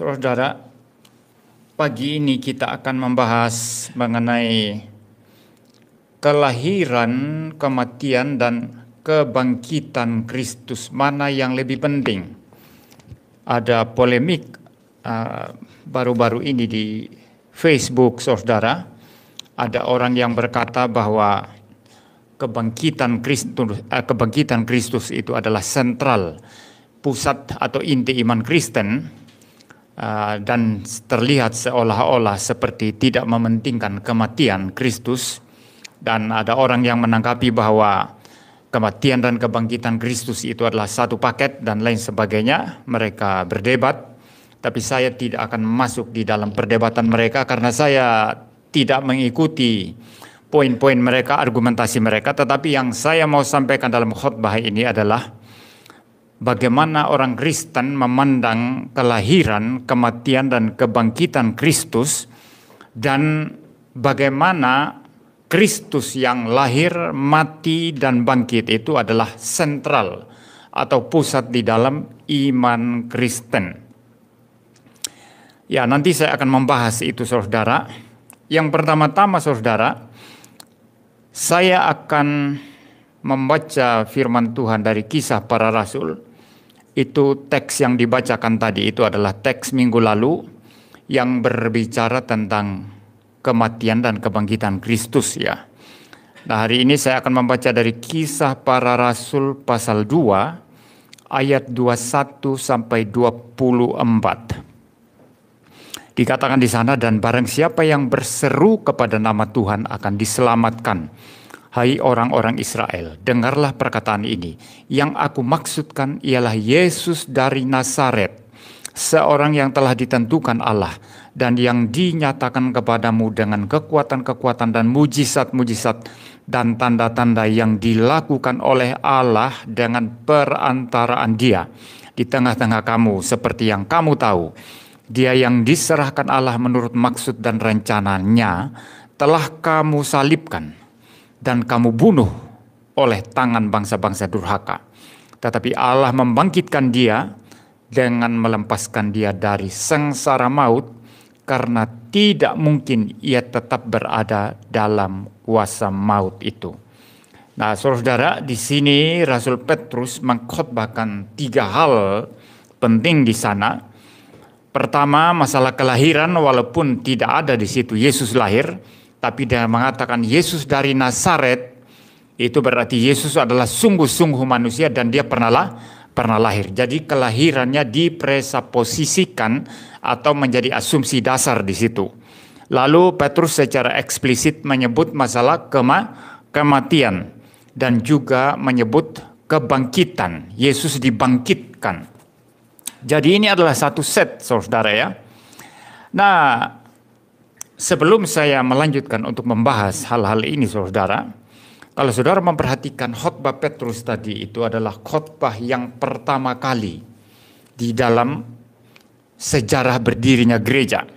Saudara, pagi ini kita akan membahas mengenai kelahiran, kematian, dan kebangkitan Kristus. Mana yang lebih penting? Ada polemik baru-baru ini di Facebook, saudara. Ada orang yang berkata bahwa kebangkitan Kristus itu adalah sentral, pusat atau inti iman Kristen, dan terlihat seolah-olah seperti tidak mementingkan kematian Kristus. Dan ada orang yang menanggapi bahwa kematian dan kebangkitan Kristus itu adalah satu paket dan lain sebagainya. Mereka berdebat, tapi saya tidak akan masuk di dalam perdebatan mereka karena saya tidak mengikuti poin-poin mereka, argumentasi mereka. Tetapi yang saya mau sampaikan dalam khotbah ini adalah bagaimana orang Kristen memandang kelahiran, kematian, dan kebangkitan Kristus, dan bagaimana Kristus yang lahir, mati, dan bangkit itu adalah sentral atau pusat di dalam iman Kristen. Ya, nanti saya akan membahas itu, saudara. Yang pertama-tama, saudara, saya akan membaca firman Tuhan dari Kisah Para Rasul. Itu teks yang dibacakan tadi, itu adalah teks minggu lalu yang berbicara tentang kematian dan kebangkitan Kristus, ya. Nah, hari ini saya akan membaca dari Kisah Para Rasul pasal 2 ayat 21 sampai 24. Dikatakan di sana, dan barang siapa yang berseru kepada nama Tuhan akan diselamatkan. Hai orang-orang Israel, dengarlah perkataan ini. Yang aku maksudkan ialah Yesus dari Nazaret, seorang yang telah ditentukan Allah dan yang dinyatakan kepadamu dengan kekuatan-kekuatan dan mujizat-mujizat dan tanda-tanda yang dilakukan oleh Allah dengan perantaraan Dia di tengah-tengah kamu, seperti yang kamu tahu. Dia yang diserahkan Allah menurut maksud dan rencananya telah kamu salibkan dan kamu bunuh oleh tangan bangsa-bangsa durhaka. Tetapi Allah membangkitkan dia dengan melepaskan dia dari sengsara maut, karena tidak mungkin ia tetap berada dalam kuasa maut itu. Nah, saudara, di sini Rasul Petrus mengkhotbahkan 3 hal penting di sana. Pertama, masalah kelahiran, walaupun tidak ada di situ Yesus lahir, tapi dia mengatakan Yesus dari Nazaret, itu berarti Yesus adalah sungguh-sungguh manusia dan dia pernah lahir. Jadi kelahirannya dipresaposisikan atau menjadi asumsi dasar di situ. Lalu Petrus secara eksplisit menyebut masalah kematian dan juga menyebut kebangkitan. Yesus dibangkitkan. Jadi ini adalah satu set, saudara, ya. Nah, sebelum saya melanjutkan untuk membahas hal-hal ini, saudara, kalau saudara memperhatikan khotbah Petrus tadi, itu adalah khotbah yang pertama kali di dalam sejarah berdirinya gereja.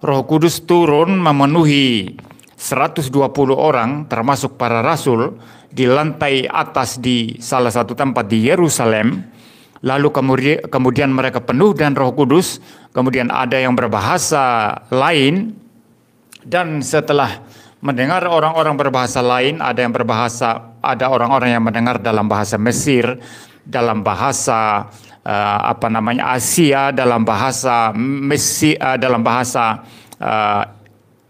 Roh Kudus turun memenuhi 120 orang, termasuk para rasul, di lantai atas di salah satu tempat di Yerusalem. Lalu kemudian mereka penuh dengan Roh Kudus, kemudian ada yang berbahasa lain, dan setelah mendengar orang-orang berbahasa lain, ada orang-orang yang mendengar dalam bahasa Mesir, dalam bahasa Asia, dalam bahasa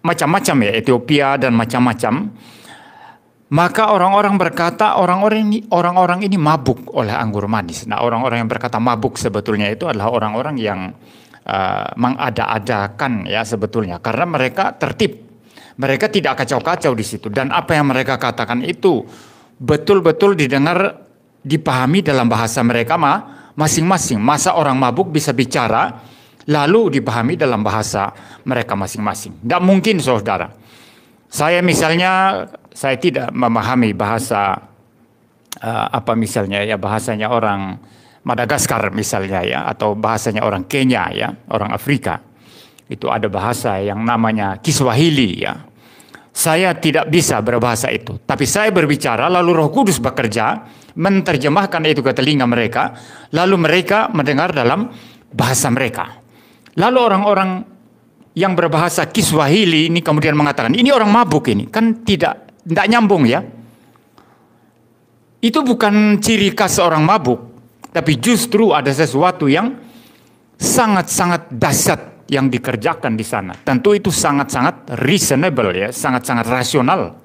macam-macam, ya, Ethiopia dan macam-macam. Maka orang-orang berkata orang-orang ini mabuk oleh anggur manis. Nah, orang-orang yang berkata mabuk sebetulnya itu adalah orang-orang yang mengada-adakan, ya, sebetulnya, karena mereka tertib. Mereka tidak kacau-kacau di situ, dan apa yang mereka katakan itu betul-betul didengar, dipahami dalam bahasa mereka masing-masing. Masa orang mabuk bisa bicara lalu dipahami dalam bahasa mereka masing-masing? Tidak mungkin, saudara. Saya misalnya, saya tidak memahami bahasa misalnya, ya, bahasanya orang Madagaskar misalnya, ya, atau bahasanya orang Kenya, ya, orang Afrika. Itu ada bahasa yang namanya Kiswahili, ya. Saya tidak bisa berbahasa itu, tapi saya berbicara, lalu Roh Kudus bekerja menerjemahkan itu ke telinga mereka, lalu mereka mendengar dalam bahasa mereka. Lalu orang-orang yang berbahasa Kiswahili ini kemudian mengatakan, ini orang mabuk ini. Kan tidak nyambung ya. Itu bukan ciri khas orang mabuk. Tapi justru ada sesuatu yang sangat-sangat dahsyat yang dikerjakan di sana. Tentu itu sangat-sangat reasonable ya. Sangat-sangat rasional.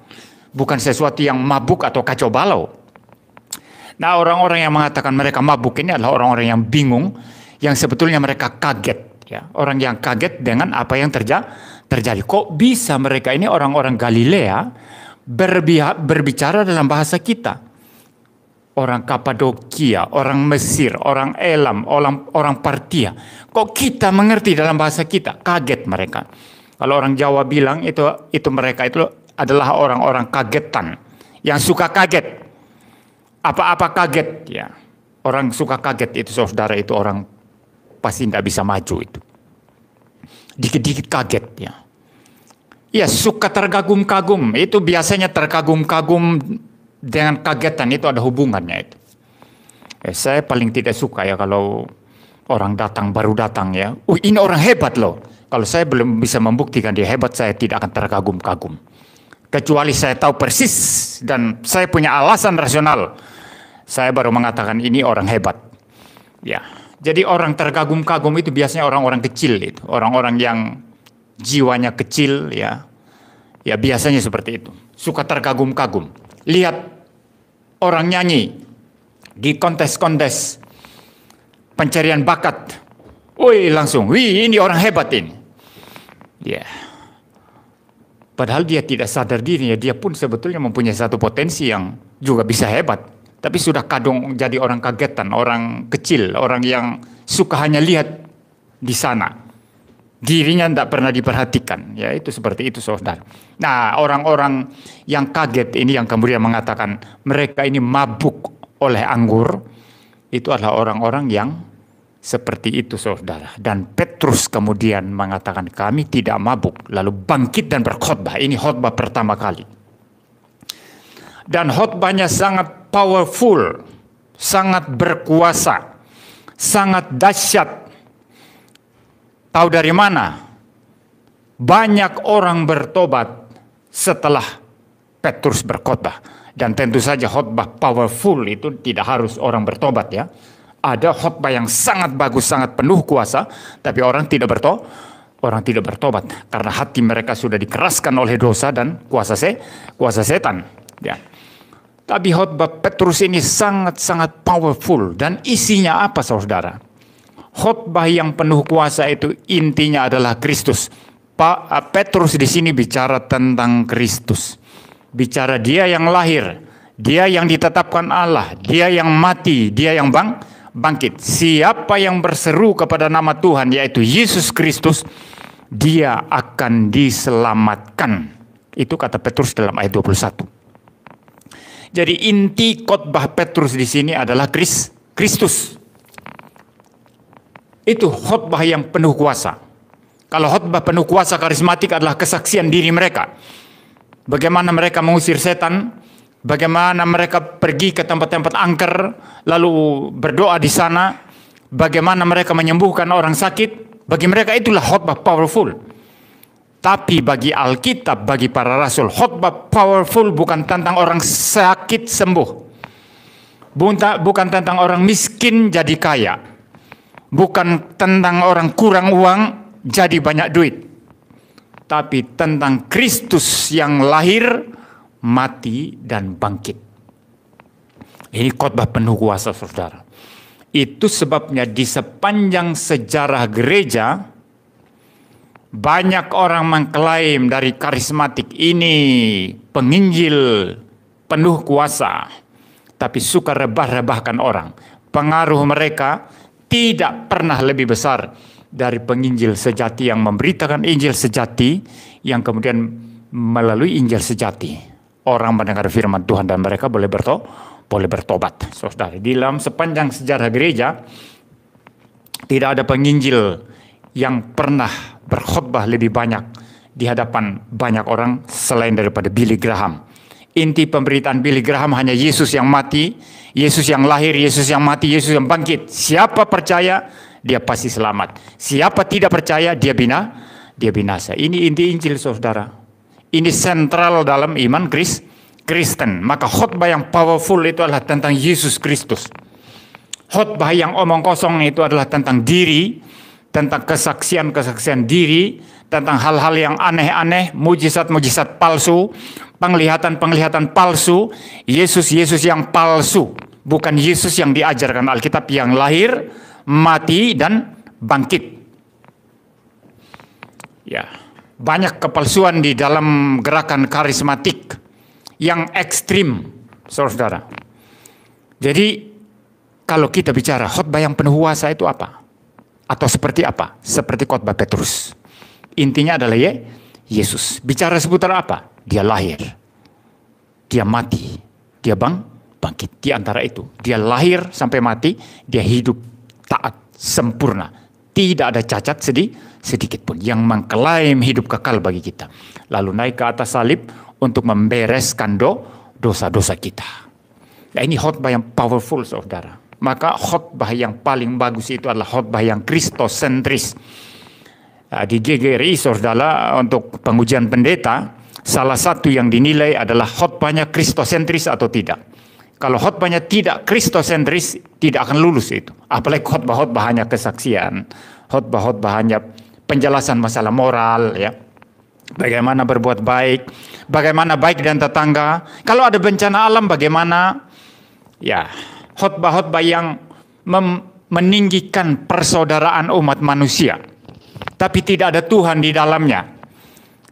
Bukan sesuatu yang mabuk atau kacau balau. Nah, orang-orang yang mengatakan mereka mabuk ini adalah orang-orang yang bingung, yang sebetulnya mereka kaget. Ya, orang yang kaget dengan apa yang terjadi. Kok bisa mereka ini orang-orang Galilea berbicara dalam bahasa kita? Orang Kapadokia, orang Mesir, orang Elam, orang Partia. Kok kita mengerti dalam bahasa kita? Kaget mereka. Kalau orang Jawa bilang itu mereka itu adalah orang-orang kagetan, yang suka kaget. Apa-apa kaget ya. Orang suka kaget itu saudara, itu orang pasti tidak bisa maju itu. Dikit-dikit kaget ya. Ya, suka terkagum-kagum. Itu biasanya terkagum-kagum dengan kagetan itu ada hubungannya itu. Saya paling tidak suka ya kalau orang baru datang ya. Ini orang hebat loh. Kalau saya belum bisa membuktikan dia hebat, saya tidak akan terkagum-kagum. Kecuali saya tahu persis dan saya punya alasan rasional. Saya baru mengatakan ini orang hebat. Ya. Jadi orang terkagum-kagum itu biasanya orang-orang kecil itu. Orang-orang yang jiwanya kecil ya. Ya biasanya seperti itu. Suka terkagum-kagum. Lihat orang nyanyi di kontes-kontes pencarian bakat. Wih langsung, ini orang hebat ini. Ya. Padahal dia tidak sadar dirinya, dia pun sebetulnya mempunyai satu potensi yang juga bisa hebat. Tapi sudah kadung jadi orang kagetan, orang kecil, orang yang suka hanya lihat di sana. Dirinya tidak pernah diperhatikan. Ya itu seperti itu saudara. Nah orang-orang yang kaget ini yang kemudian mengatakan mereka ini mabuk oleh anggur. Itu adalah orang-orang yang seperti itu saudara. Dan Petrus kemudian mengatakan kami tidak mabuk. Lalu bangkit dan berkhotbah. Ini khotbah pertama kali. Dan khotbahnya sangat powerful. Sangat berkuasa. Sangat dahsyat. Tahu dari mana? Banyak orang bertobat setelah Petrus berkhotbah. Dan tentu saja khotbah powerful itu tidak harus orang bertobat ya. Ada khotbah yang sangat bagus, sangat penuh kuasa, tapi orang tidak bertobat karena hati mereka sudah dikeraskan oleh dosa dan kuasa setan. Ya. Tapi khotbah Petrus ini sangat-sangat powerful dan isinya apa saudara? Khotbah yang penuh kuasa itu intinya adalah Kristus. Pak Petrus di sini bicara tentang Kristus, bicara Dia yang lahir, Dia yang ditetapkan Allah, Dia yang mati, Dia yang bangkit. Siapa yang berseru kepada nama Tuhan yaitu Yesus Kristus, dia akan diselamatkan. Itu kata Petrus dalam ayat 21. Jadi inti khotbah Petrus di sini adalah Kristus. Itu khotbah yang penuh kuasa. Kalau khotbah penuh kuasa karismatik adalah kesaksian diri mereka. Bagaimana mereka mengusir setan, bagaimana mereka pergi ke tempat-tempat angker, lalu berdoa di sana, bagaimana mereka menyembuhkan orang sakit, bagi mereka itulah khotbah powerful. Tapi bagi Alkitab, bagi para rasul, khotbah powerful bukan tentang orang sakit sembuh. Bukan tentang orang miskin jadi kaya. Bukan tentang orang kurang uang jadi banyak duit. Tapi tentang Kristus yang lahir, mati dan bangkit. Ini khotbah penuh kuasa saudara. Itu sebabnya di sepanjang sejarah gereja banyak orang mengklaim dari karismatik ini penginjil penuh kuasa, tapi suka rebah-rebahkan orang. Pengaruh mereka tidak pernah lebih besar dari penginjil sejati yang memberitakan Injil sejati, yang kemudian melalui Injil sejati orang mendengar firman Tuhan dan mereka boleh bertobat. Saudara, di dalam sepanjang sejarah gereja tidak ada penginjil yang pernah berkhotbah lebih banyak di hadapan banyak orang selain daripada Billy Graham. Inti pemberitaan Billy Graham hanya Yesus yang mati, Yesus yang lahir, Yesus yang mati, Yesus yang bangkit. Siapa percaya, dia pasti selamat. Siapa tidak percaya, dia binasa. Ini inti Injil, saudara. Ini sentral dalam iman Kristen. Maka khotbah yang powerful itu adalah tentang Yesus Kristus. Khotbah yang omong kosong itu adalah tentang diri, tentang kesaksian diri, tentang hal-hal yang aneh-aneh, mujizat-mujizat palsu, penglihatan-penglihatan palsu, Yesus yang palsu, bukan Yesus yang diajarkan Alkitab, yang lahir, mati, dan bangkit. Ya, banyak kepalsuan di dalam gerakan karismatik yang ekstrim, saudara. Jadi, kalau kita bicara khotbah yang penuh kuasa itu apa? Atau seperti apa? Seperti khotbah Petrus. Intinya adalah Yesus. Bicara seputar apa? Dia lahir, dia mati, dia bangkit. Di antara itu, dia lahir sampai mati, dia hidup taat, sempurna. Tidak ada cacat sedikit pun, yang mengklaim hidup kekal bagi kita. Lalu naik ke atas salib untuk membereskan dosa-dosa kita. Ya, ini khotbah yang powerful, saudara. Maka khotbah yang paling bagus itu adalah khotbah yang kristosentris. Di GGRI, saudara, untuk pengujian pendeta, salah satu yang dinilai adalah khotbahnya kristosentris atau tidak. Kalau khotbahnya tidak kristosentris, tidak akan lulus itu. Apalagi khotbah-khotbah hanya kesaksian, khotbah-khotbah hanya penjelasan masalah moral, ya. Bagaimana berbuat baik, bagaimana baik dan tetangga. Kalau ada bencana alam bagaimana, ya, khotbah-khotbah yang meninggikan persaudaraan umat manusia. Tapi tidak ada Tuhan di dalamnya.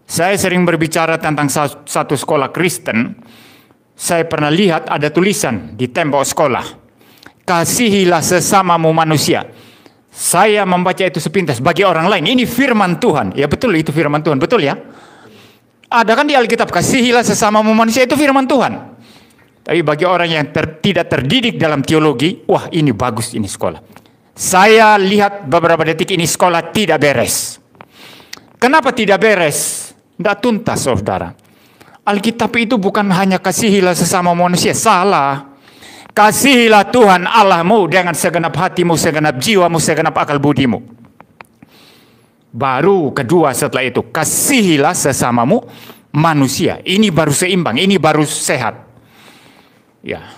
Saya sering berbicara tentang satu sekolah Kristen. Saya pernah lihat ada tulisan di tembok sekolah. Kasihilah sesamamu manusia. Saya membaca itu sepintas bagi orang lain. Ini firman Tuhan. Ya betul, itu firman Tuhan. Betul ya? Ada kan di Alkitab, kasihilah sesamamu manusia, itu firman Tuhan. Tapi bagi orang yang tidak terdidik dalam teologi, wah ini bagus ini sekolah. Saya lihat beberapa detik ini sekolah tidak beres. Kenapa tidak beres? Tidak tuntas, saudara. Alkitab itu bukan hanya kasihilah sesama manusia. Salah. Kasihilah Tuhan Allahmu dengan segenap hatimu, segenap jiwamu, segenap akal budimu. Baru kedua setelah itu, kasihilah sesamamu manusia. Ini baru seimbang, ini baru sehat. Ya.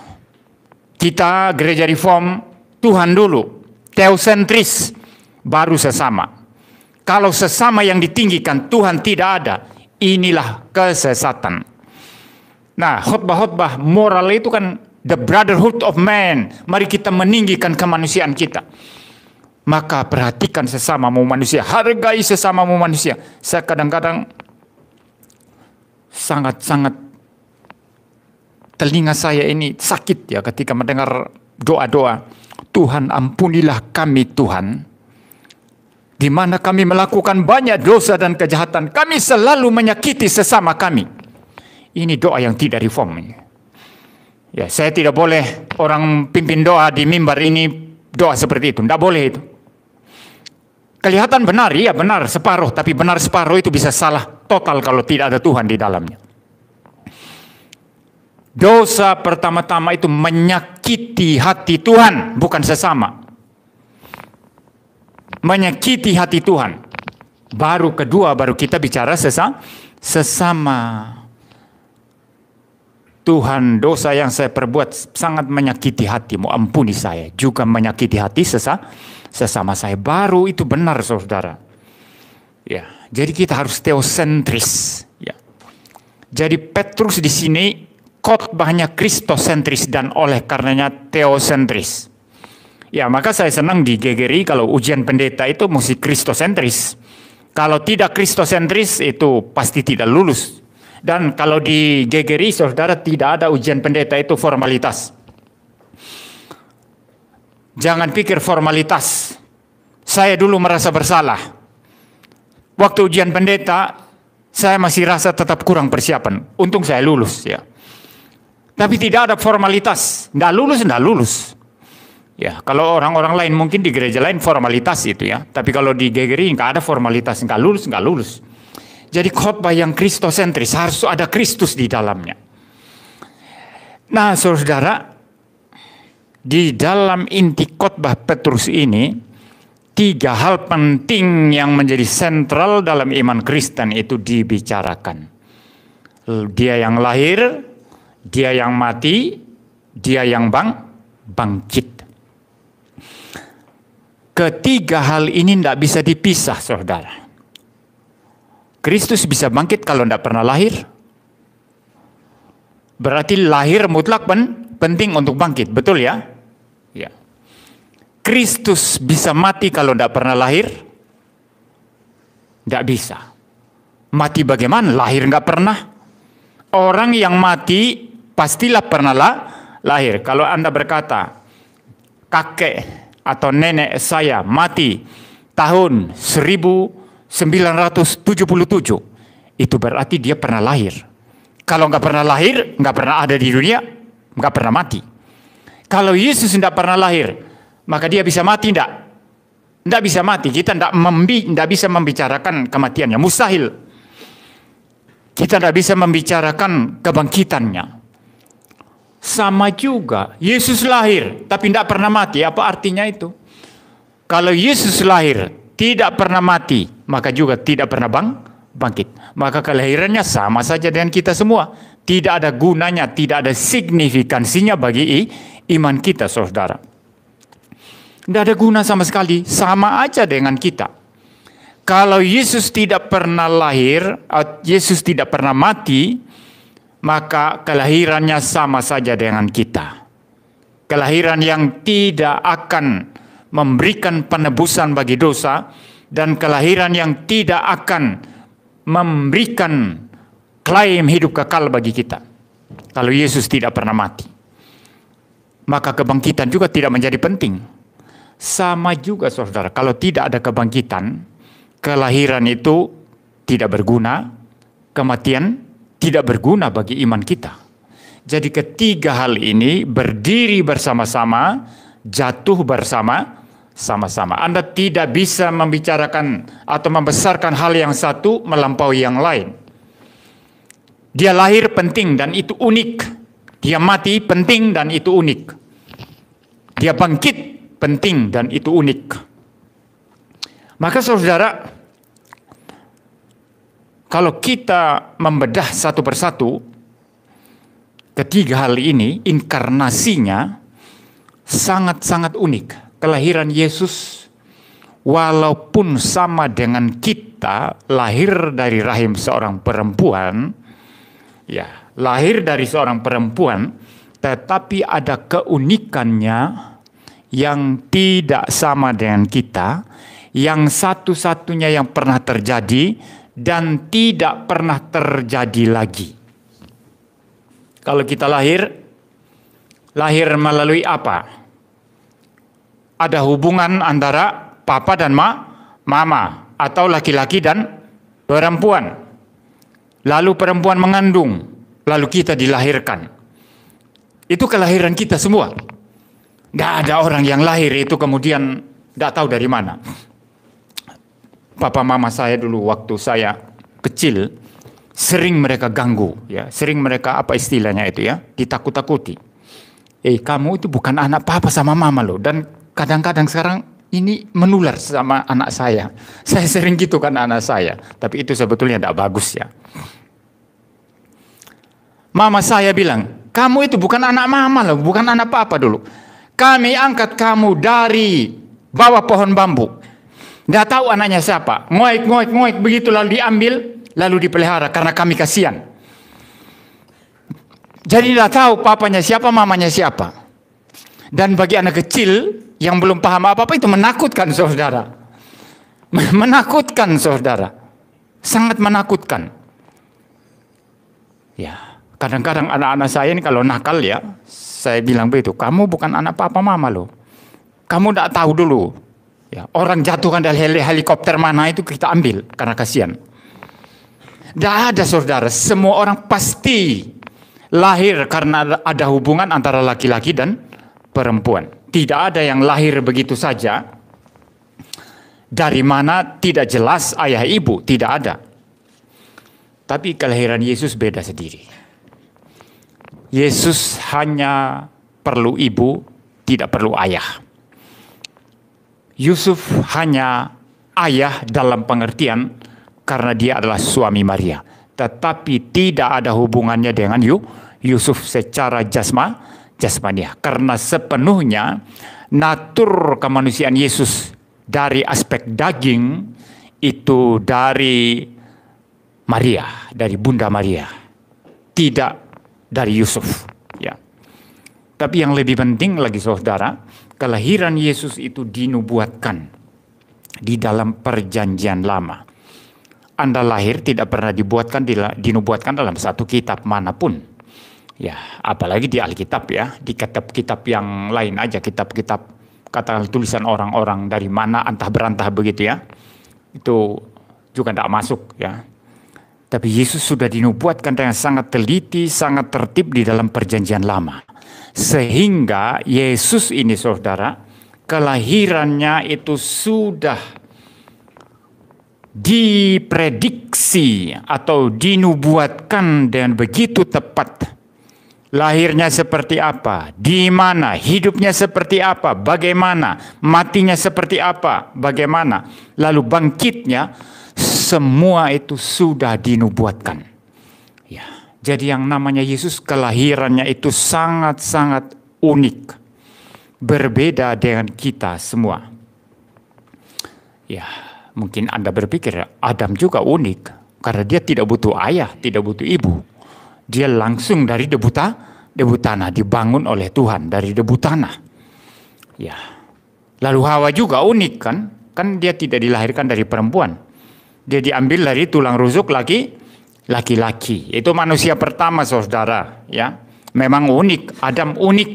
Kita gereja reform, Tuhan dulu. Teosentris, baru sesama. Kalau sesama yang ditinggikan, Tuhan tidak ada, inilah kesesatan. Nah, khotbah-khotbah moral itu kan the brotherhood of man. Mari kita meninggikan kemanusiaan kita. Maka perhatikan sesamamu manusia, hargai sesamamu manusia. Saya kadang-kadang sangat-sangat, telinga saya ini sakit ya ketika mendengar doa-doa. Tuhan ampunilah kami Tuhan, di mana kami melakukan banyak dosa dan kejahatan. Kami selalu menyakiti sesama kami. Ini doa yang tidak reform. Ya, saya tidak boleh orang pimpin doa di mimbar ini doa seperti itu. Tidak boleh itu. Kelihatan benar, ya benar separuh. Tapi benar separuh itu bisa salah total kalau tidak ada Tuhan di dalamnya. Dosa pertama-tama itu menyakiti hati Tuhan, bukan sesama. Menyakiti hati Tuhan. Baru kedua, baru kita bicara sesama. Tuhan, dosa yang saya perbuat sangat menyakiti hatimu, ampuni saya. Juga menyakiti hati sesama saya. Baru itu benar, saudara. Ya, jadi kita harus teosentris. Ya. Jadi Petrus di sini khotbahnya kristosentris dan oleh karenanya teosentris. Ya, maka saya senang di GGRI kalau ujian pendeta itu mesti kristosentris. Kalau tidak kristosentris itu pasti tidak lulus. Dan kalau di GGRI, saudara, tidak ada ujian pendeta itu formalitas. Jangan pikir formalitas. Saya dulu merasa bersalah. Waktu ujian pendeta, saya masih rasa tetap kurang persiapan. Untung saya lulus ya. Tapi tidak ada formalitas. Nggak lulus. Ya, kalau orang-orang lain mungkin di gereja lain formalitas itu ya. Tapi kalau di GGRI nggak ada formalitas, nggak lulus. Jadi khotbah yang kristosentris harus ada Kristus di dalamnya. Nah, saudara, di dalam inti khotbah Petrus ini tiga hal penting yang menjadi sentral dalam iman Kristen itu dibicarakan. Dia yang lahir, dia yang mati, dia yang bangkit. Ketiga hal ini tidak bisa dipisah, saudara. Kristus bisa bangkit kalau tidak pernah lahir. Berarti lahir mutlak penting untuk bangkit, betul ya? Ya. Kristus bisa mati kalau tidak pernah lahir? Tidak bisa. Mati bagaimana? Lahir nggak pernah. Orang yang mati pastilah pernah lahir. Kalau Anda berkata, kakek atau nenek saya mati tahun 1977, itu berarti dia pernah lahir. Kalau nggak pernah lahir, nggak pernah ada di dunia, nggak pernah mati. Kalau Yesus tidak pernah lahir, maka dia bisa mati enggak? Tidak bisa mati. Kita tidak bisa membicarakan kematiannya. Mustahil. Kita tidak bisa membicarakan kebangkitannya. Sama juga, Yesus lahir, tapi tidak pernah mati. Apa artinya itu? Kalau Yesus lahir, tidak pernah mati, maka juga tidak pernah bangkit. Maka kelahirannya sama saja dengan kita semua. Tidak ada gunanya, tidak ada signifikansinya bagi iman kita, saudara. Tidak ada guna sama sekali, sama aja dengan kita. Kalau Yesus tidak pernah lahir, Yesus tidak pernah mati, maka kelahirannya sama saja dengan kita. Kelahiran yang tidak akan memberikan penebusan bagi dosa, dan kelahiran yang tidak akan memberikan klaim hidup kekal bagi kita. Kalau Yesus tidak pernah mati, maka kebangkitan juga tidak menjadi penting. Sama juga, saudara, kalau tidak ada kebangkitan, kelahiran itu tidak berguna, kematian tidak berguna bagi iman kita. Jadi ketiga hal ini berdiri bersama-sama, jatuh bersama-sama. Anda tidak bisa membicarakan atau membesarkan hal yang satu melampaui yang lain. Dia lahir penting dan itu unik. Dia mati penting dan itu unik. Dia bangkit penting dan itu unik. Maka saudara, kalau kita membedah satu persatu ketiga hal ini, inkarnasinya sangat-sangat unik. Kelahiran Yesus walaupun sama dengan kita, lahir dari rahim seorang perempuan, ya, lahir dari seorang perempuan, tetapi ada keunikannya yang tidak sama dengan kita, yang satu-satunya yang pernah terjadi dan tidak pernah terjadi lagi. Kalau kita lahir melalui apa? Ada hubungan antara papa dan mama, atau laki-laki dan perempuan. Lalu perempuan mengandung, lalu kita dilahirkan. Itu kelahiran kita semua. Tidak ada orang yang lahir itu kemudian tidak tahu dari mana. Papa mama saya dulu waktu saya kecil, sering mereka ganggu, ya, sering mereka apa istilahnya itu ya, ditakut-takuti. Kamu itu bukan anak papa sama mama loh. Dan kadang-kadang sekarang ini menular sama anak saya. Saya sering gitu kan anak saya. Tapi itu sebetulnya tidak bagus ya. Mama saya bilang, kamu itu bukan anak mama loh, bukan anak papa dulu. Kami angkat kamu dari bawah pohon bambu. Tidak tahu anaknya siapa. Ngoik, begitu lalu diambil, lalu dipelihara karena kami kasihan. Jadi tidak tahu papanya siapa, mamanya siapa. Dan bagi anak kecil yang belum paham apa-apa itu menakutkan, saudara. Menakutkan, saudara. Sangat menakutkan. Ya, kadang-kadang anak-anak saya ini kalau nakal ya, saya bilang begitu, kamu bukan anak papa mama loh. Kamu tidak tahu dulu. Ya, orang jatuhkan dari helikopter mana itu kita ambil karena kasihan. Tidak ada, saudara. Semua orang pasti lahir karena ada hubungan antara laki-laki dan perempuan. Tidak ada yang lahir begitu saja. Dari mana tidak jelas ayah ibu, tidak ada. Tapi kelahiran Yesus beda sendiri. Yesus hanya perlu ibu, tidak perlu ayah. Yusuf hanya ayah dalam pengertian karena dia adalah suami Maria. Tetapi tidak ada hubungannya dengan Yusuf secara jasmania. Karena sepenuhnya natur kemanusiaan Yesus dari aspek daging itu dari Maria, dari Bunda Maria. Tidak dari Yusuf. Ya. Tapi yang lebih penting lagi saudara, kelahiran Yesus itu dinubuatkan di dalam perjanjian lama. Anda lahir tidak pernah dinubuatkan dalam satu kitab manapun. Ya, apalagi di Alkitab ya, di kitab-kitab yang lain aja, kitab-kitab katakanlah tulisan orang-orang dari mana antah berantah begitu ya. Itu juga tidak masuk ya. Tapi Yesus sudah dinubuatkan dengan sangat teliti, sangat tertib di dalam perjanjian lama. Sehingga Yesus ini saudara, kelahirannya itu sudah diprediksi atau dinubuatkan dengan begitu tepat. Lahirnya seperti apa, di mana, hidupnya seperti apa, bagaimana, matinya seperti apa, bagaimana, lalu bangkitnya, semua itu sudah dinubuatkan. Ya, jadi yang namanya Yesus kelahirannya itu sangat-sangat unik, berbeda dengan kita semua. Ya. Mungkin Anda berpikir Adam juga unik karena dia tidak butuh ayah, tidak butuh ibu. Dia langsung dari debu tanah, dibangun oleh Tuhan dari debu tanah. Ya. Lalu Hawa juga unik kan? Kan dia tidak dilahirkan dari perempuan. Dia diambil dari tulang rusuk laki-laki. Itu manusia pertama saudara, ya. Memang unik, Adam unik.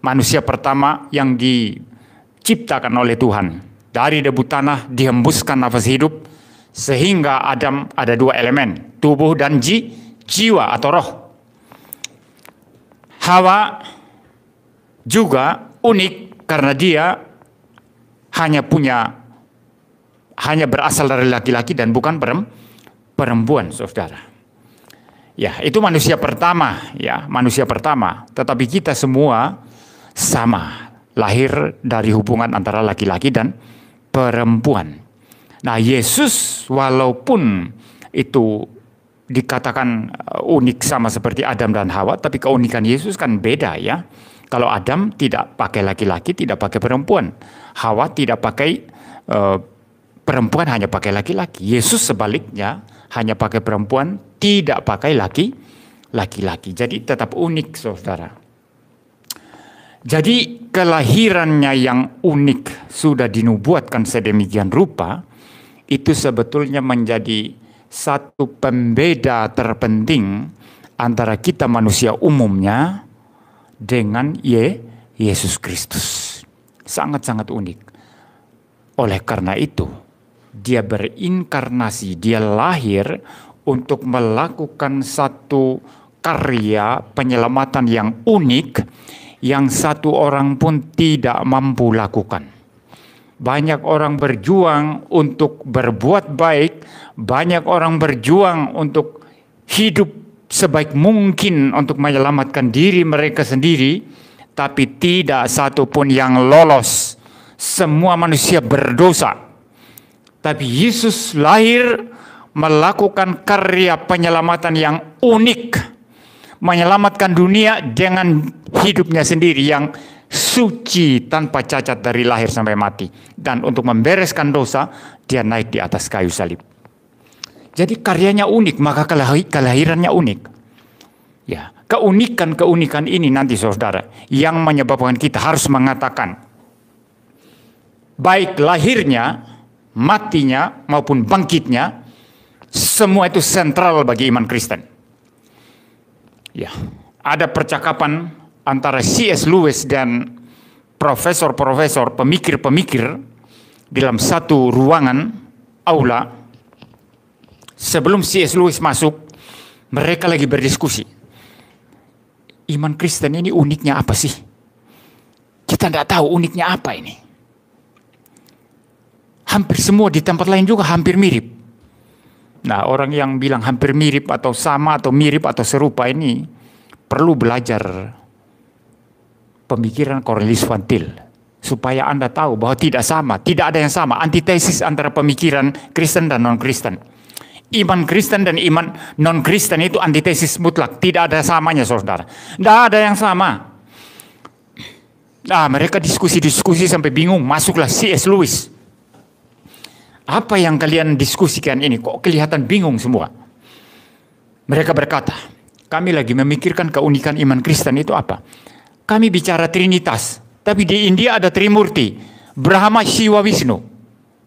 Manusia pertama yang diciptakan oleh Tuhan. Dari debu tanah dihembuskan nafas hidup sehingga Adam ada dua elemen, tubuh dan jiwa atau roh. Hawa juga unik karena dia hanya berasal dari laki-laki dan bukan perempuan, saudara. Ya, itu manusia pertama, ya, manusia pertama. Tetapi kita semua sama, lahir dari hubungan antara laki-laki dan perempuan. Nah, Yesus walaupun itu dikatakan unik sama seperti Adam dan Hawa, tapi keunikan Yesus kan beda ya. Kalau Adam tidak pakai laki-laki, tidak pakai perempuan. Hawa tidak pakai perempuan, hanya pakai laki-laki. Yesus sebaliknya hanya pakai perempuan, tidak pakai laki-laki. Jadi tetap unik, saudara. Jadi kelahirannya yang unik sudah dinubuatkan sedemikian rupa, itu sebetulnya menjadi satu pembeda terpenting antara kita manusia umumnya dengan Yesus Kristus. Sangat-sangat unik. Oleh karena itu, dia berinkarnasi, dia lahir untuk melakukan satu karya penyelamatan yang unik, yang satu orang pun tidak mampu lakukan. Banyak orang berjuang untuk berbuat baik, banyak orang berjuang untuk hidup sebaik mungkin untuk menyelamatkan diri mereka sendiri, tapi tidak satu pun yang lolos. Semua manusia berdosa. Tapi Yesus lahir melakukan karya penyelamatan yang unik. Menyelamatkan dunia dengan hidupnya sendiri yang suci tanpa cacat dari lahir sampai mati. Dan untuk membereskan dosa, dia naik di atas kayu salib. Jadi karyanya unik, maka kelahirannya unik. Ya, keunikan ini nanti saudara, yang menyebabkan kita harus mengatakan, baik lahirnya, matinya, maupun bangkitnya, semua itu sentral bagi iman Kristen. Ya, ada percakapan antara C.S. Lewis dan profesor-profesor, pemikir-pemikir dalam satu ruangan aula. Sebelum C.S. Lewis masuk, mereka lagi berdiskusi. Iman Kristen ini uniknya apa sih? Kita tidak tahu uniknya apa ini. Hampir semua di tempat lain juga hampir mirip. Nah, orang yang bilang hampir mirip atau sama atau mirip atau serupa ini perlu belajar pemikiran Cornelius Van Til. supaya Anda tahu bahwa tidak sama, tidak ada yang sama, antitesis antara pemikiran Kristen dan non-Kristen. Iman Kristen dan iman non-Kristen itu antitesis mutlak, tidak ada samanya saudara. Tidak ada yang sama. Nah, mereka diskusi-diskusi sampai bingung, masuklah C.S. Lewis. Apa yang kalian diskusikan ini? Kok kelihatan bingung semua? Mereka berkata, kami lagi memikirkan keunikan iman Kristen itu apa? Kami bicara Trinitas. Tapi di India ada Trimurti, Brahma, Shiva, Wisnu.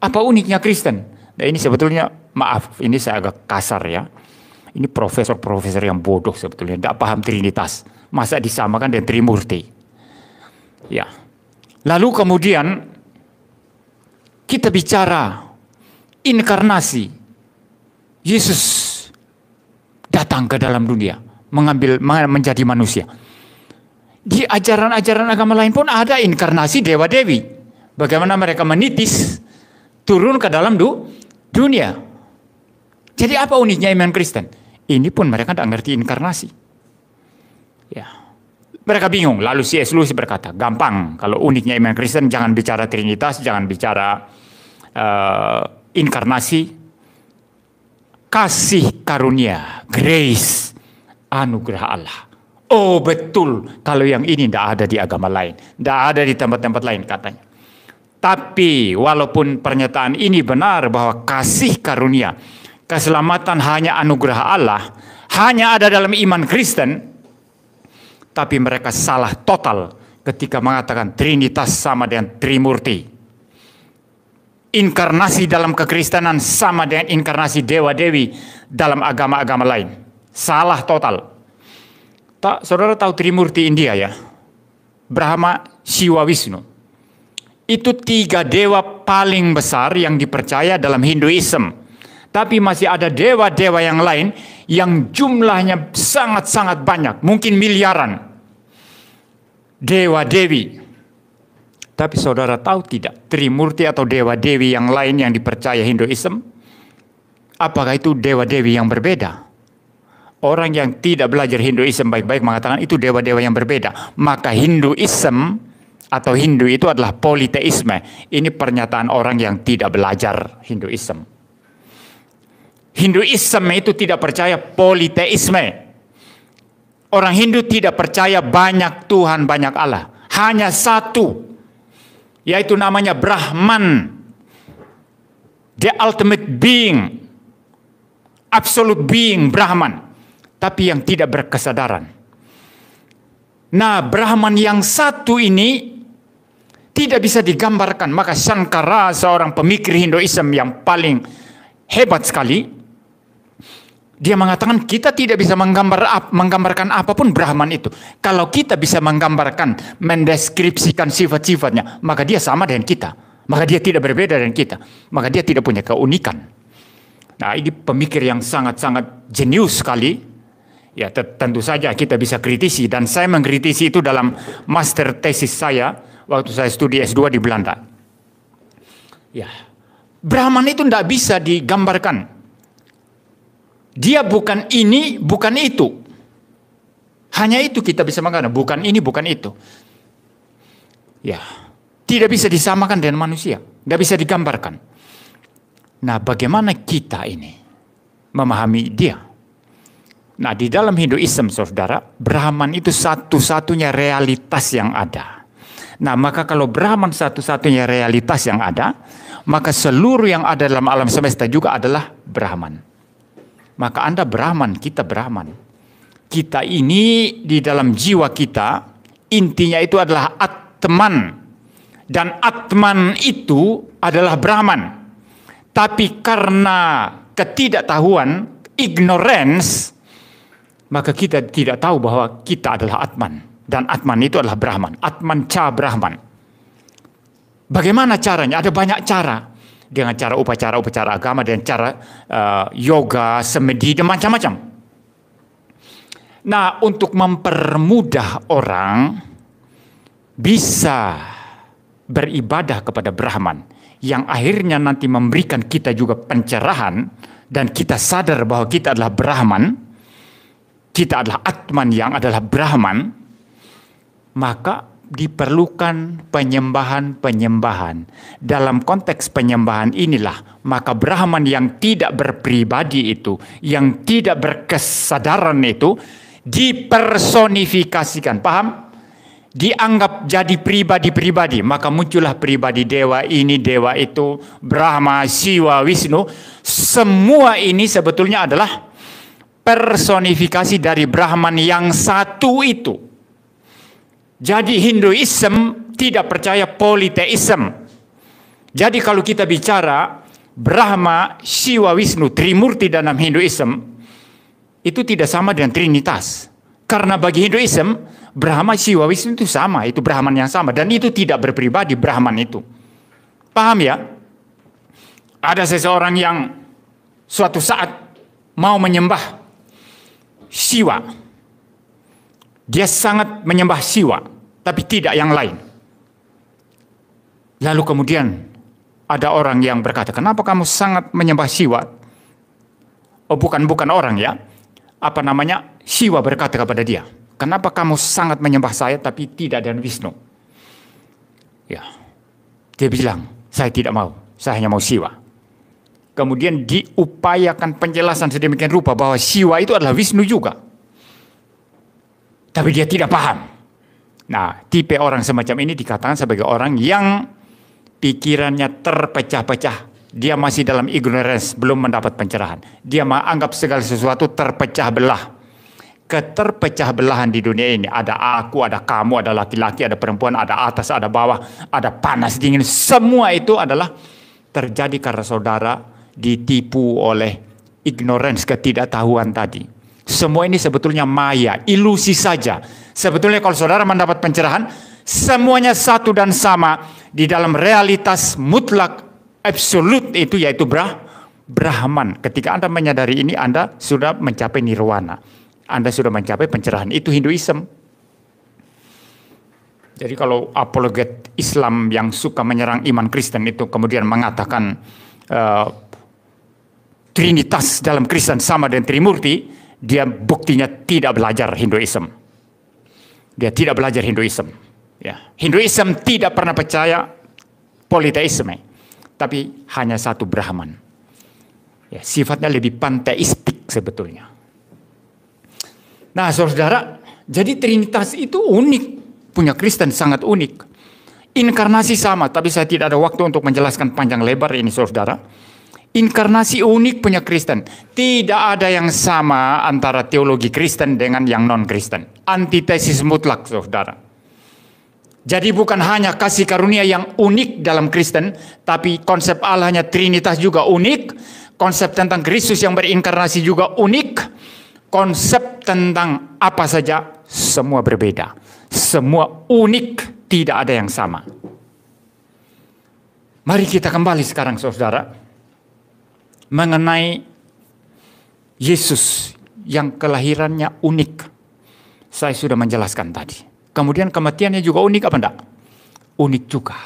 Apa uniknya Kristen? Nah ini sebetulnya, maaf, ini saya agak kasar ya. Ini profesor-profesor yang bodoh sebetulnya, tidak paham Trinitas. Masa disamakan dengan Trimurti? Ya. Lalu kemudian kita bicara inkarnasi. Yesus datang ke dalam dunia, menjadi manusia. Di ajaran-ajaran agama lain pun ada inkarnasi dewa-dewi. Bagaimana mereka menitis turun ke dalam dunia. Jadi apa uniknya iman Kristen? Ini pun mereka tidak ngerti inkarnasi. Ya. Mereka bingung. Lalu C.S. Lewis berkata, gampang. Kalau uniknya iman Kristen, jangan bicara Trinitas, jangan bicara inkarnasi. Kasih karunia, grace, anugerah Allah. Oh betul, kalau yang ini tidak ada di agama lain, tidak ada di tempat-tempat lain katanya. Tapi walaupun pernyataan ini benar bahwa kasih karunia, keselamatan hanya anugerah Allah, hanya ada dalam iman Kristen, tapi mereka salah total ketika mengatakan Trinitas sama dengan Trimurti. Inkarnasi dalam kekristenan sama dengan inkarnasi dewa-dewi dalam agama-agama lain. Salah total. Saudara tahu Trimurti India ya? Brahma, Shiva, Wisnu. Itu 3 dewa paling besar yang dipercaya dalam Hinduism. Tapi masih ada dewa-dewa yang lain yang jumlahnya sangat-sangat banyak. Mungkin miliaran. Dewa-dewi. Tapi saudara tahu tidak? Trimurti atau dewa-dewi yang lain yang dipercaya Hinduism? Apakah itu dewa-dewi yang berbeda? Orang yang tidak belajar Hinduism baik-baik mengatakan itu dewa-dewa yang berbeda. Maka Hinduism atau Hindu itu adalah politeisme. Ini pernyataan orang yang tidak belajar Hinduism. Hinduism itu tidak percaya politeisme. Orang Hindu tidak percaya banyak Tuhan, banyak Allah. Hanya satu. Yaitu namanya Brahman. The ultimate being. Absolute being, Brahman. Tapi yang tidak berkesadaran. Nah, Brahman yang satu ini tidak bisa digambarkan. Maka Shankara, seorang pemikir Hinduism yang paling hebat sekali, dia mengatakan kita tidak bisa menggambarkan apapun Brahman itu. Kalau kita bisa menggambarkan, mendeskripsikan sifat-sifatnya, maka dia sama dengan kita. Maka dia tidak berbeda dengan kita. Maka dia tidak punya keunikan. Nah, ini pemikir yang sangat-sangat jenius sekali. Ya, tentu saja kita bisa kritisi. Dan saya mengkritisi itu dalam master tesis saya waktu saya studi S2 di Belanda. Ya, Brahman itu tidak bisa digambarkan. Dia bukan ini, bukan itu. Hanya itu kita bisa mengatakan, bukan ini, bukan itu. Ya, tidak bisa disamakan dengan manusia. Tidak bisa digambarkan. Nah, bagaimana kita ini memahami dia? Nah, di dalam Hinduism, saudara, Brahman itu satu-satunya realitas yang ada. Nah, maka kalau Brahman satu-satunya realitas yang ada, maka seluruh yang ada dalam alam semesta juga adalah Brahman. Maka Anda Brahman, kita Brahman. Kita ini di dalam jiwa kita, intinya itu adalah Atman. Dan Atman itu adalah Brahman. Tapi karena ketidaktahuan, ignorance, maka kita tidak tahu bahwa kita adalah Atman. Dan Atman itu adalah Brahman. Atman Cha Brahman. Bagaimana caranya? Ada banyak cara. Dengan cara upacara-upacara agama, dengan cara yoga, semedi, dan macam-macam. Nah, untuk mempermudah orang bisa beribadah kepada Brahman, yang akhirnya nanti memberikan kita juga pencerahan, dan kita sadar bahwa kita adalah Brahman, kita adalah Atman yang adalah Brahman, maka diperlukan penyembahan-penyembahan. Dalam konteks penyembahan inilah, maka Brahman yang tidak berpribadi itu, yang tidak berkesadaran itu, dipersonifikasikan. Paham? Dianggap jadi pribadi-pribadi. Maka muncullah pribadi dewa ini, dewa itu, Brahma, Siwa, Wisnu. Semua ini sebetulnya adalah personifikasi dari Brahman yang satu itu. Jadi Hinduisme tidak percaya politeisme. Jadi kalau kita bicara Brahma, Siwa, Wisnu, Trimurti dalam Hinduisme, itu tidak sama dengan Trinitas. Karena bagi Hinduisme, Brahma, Siwa, Wisnu itu sama, itu Brahman yang sama. Dan itu tidak berpribadi Brahman itu. Paham ya? Ada seseorang yang suatu saat mau menyembah Siwa. Dia sangat menyembah Siwa, tapi tidak yang lain. Lalu kemudian ada orang yang berkata, kenapa kamu sangat menyembah Siwa? Oh, bukan orang ya. Apa namanya? Siwa berkata kepada dia, kenapa kamu sangat menyembah saya tapi tidak dengan Wisnu? Ya. Dia bilang, saya tidak mau, saya hanya mau Siwa. Kemudian diupayakan penjelasan sedemikian rupa bahwa Siwa itu adalah Wisnu juga. Tapi dia tidak paham. Nah, tipe orang semacam ini dikatakan sebagai orang yang pikirannya terpecah-pecah. Dia masih dalam ignorance, belum mendapat pencerahan. Dia menganggap segala sesuatu terpecah belah. Keterpecah belahan di dunia ini. Ada aku, ada kamu, ada laki-laki, ada perempuan, ada atas, ada bawah, ada panas, dingin. Semua itu adalah terjadi karena saudara ditipu oleh ignorance, ketidaktahuan tadi. Semua ini sebetulnya maya, ilusi saja. Sebetulnya kalau saudara mendapat pencerahan, semuanya satu dan sama di dalam realitas mutlak absolut itu, yaitu Brahman. Ketika Anda menyadari ini, Anda sudah mencapai nirwana. Anda sudah mencapai pencerahan. Itu Hinduisme. Jadi kalau apologet Islam yang suka menyerang iman Kristen itu kemudian mengatakan Trinitas dalam Kristen sama dengan Trimurti, dia buktinya tidak belajar Hinduisme. Dia tidak belajar Hinduisme. Ya. Hinduisme tidak pernah percaya politeisme, tapi hanya satu Brahman. Ya, sifatnya lebih panteistik sebetulnya. Nah, saudara, jadi Trinitas itu unik. Punya Kristen sangat unik. Inkarnasi sama, tapi saya tidak ada waktu untuk menjelaskan panjang lebar ini, saudara. Inkarnasi unik punya Kristen. Tidak ada yang sama antara teologi Kristen dengan yang non-Kristen. Antitesis mutlak, saudara. Jadi bukan hanya kasih karunia yang unik dalam Kristen, tapi konsep Allahnya Trinitas juga unik. Konsep tentang Kristus yang berinkarnasi juga unik. Konsep tentang apa saja, semua berbeda. Semua unik, tidak ada yang sama. Mari kita kembali sekarang, saudara, mengenai Yesus yang kelahirannya unik. Saya sudah menjelaskan tadi. Kemudian kematiannya juga unik apa enggak? Unik juga.